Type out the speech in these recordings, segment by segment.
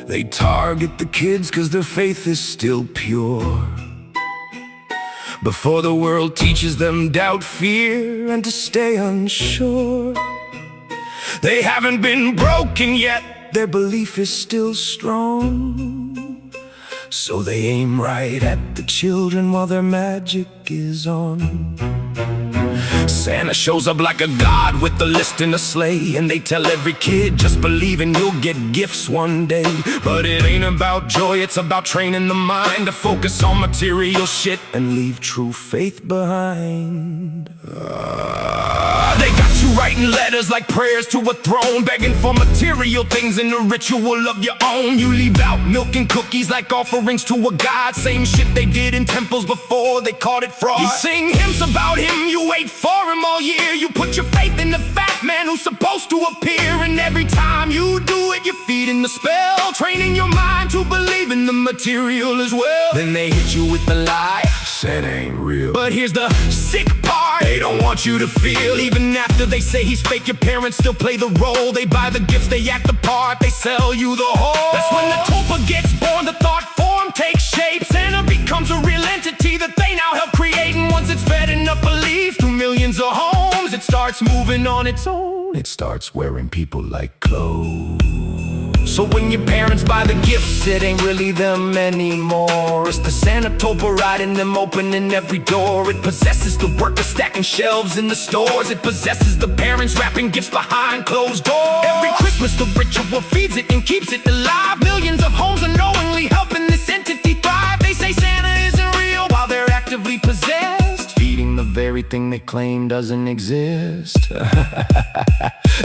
They target the kids 'cause their faith is still pure. Before the world teaches them doubt, fear, and to stay unsure. They haven't been broken yet, their belief is still strong. So they aim right at the children while their magic is on. Santa shows up like a god with a list and a sleigh, and they tell every kid, just believe and you'll get gifts one day. But it ain't about joy, it's about training the mind to focus on material shit and leave true faith behind. They got you writing letters like prayers to a throne, begging for material things in a ritual of your own. You leave out milk and cookies like offerings to a god. Same shit they did in temples before they called it fraud. You sing hymns about him, you wait for him all year. You put your faith in the fat man who's supposed to appear, and every time you do it, you're feeding the spell, training your mind to believe in the material as well. Then they hit you with the lie, Santa ain't real. But here's the sick part, they don't want you to feel. Even after they say he's fake, your parents still play the role. They buy the gifts, they act the part, they sell you the whole. That's when the tulpa gets born, the thought form takes shape. Santa becomes a real entity that they now help create. And once it's fed enough belief through millions of homes, it starts moving on its own. It starts wearing people like clothes. So when your parents buy the gifts, it ain't really them anymore. It's the Santa tulpa riding them, opening every door. It possesses the workers stacking shelves in the stores. It possesses the parents wrapping gifts behind closed doors. Every Christmas the ritual feeds it and keeps it alive. Millions of homes unknowingly helping this entity thrive. They say Santa isn't real while they're actively possessed, feeding the very thing they claim doesn't exist.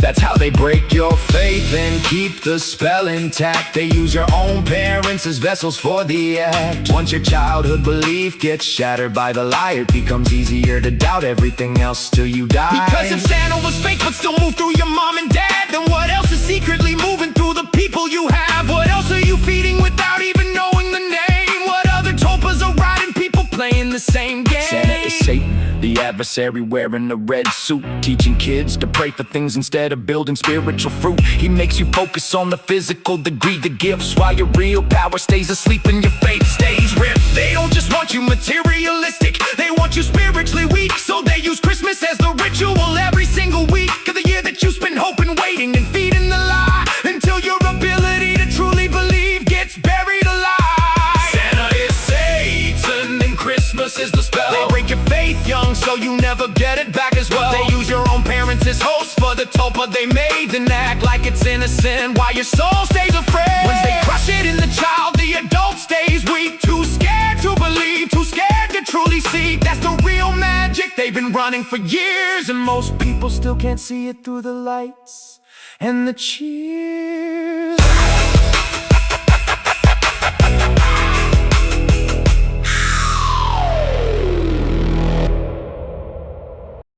That's how they break your faith and keep the spell intact. They use your own parents as vessels for the act. Once your childhood belief gets shattered by the lie, it becomes easier to doubt everything else till you die. Because if Santa was fake but still moved through your mom and dad, then what else is secretly moving through the people you have? What else are you feeding without even knowing the name? What other tulpas are riding people playing the same game? Santa is Satan, the adversary wearing a red suit, teaching kids to pray for things instead of building spiritual fruit. He makes you focus on the physical, the greed, the gifts, while your real power stays asleep and your faith stays ripped. They don't just want you materialistic, they want you spiritually weak. So they use Christmas as the ritual every single week of the year that you spend hoping, waiting, and feeding the lie, until your ability to truly believe gets buried alive. Santa is Satan and Christmas is the spell. They break your faith young so you never get it back as well. They use your own parents as hosts for the tulpa they made, then act like it's innocent while your soul stays afraid. Once they crush it in the child, the adult stays weak, too scared to believe, too scared to truly see. That's the real magic they've been running for years, and most people still can't see it through the lights and the cheers.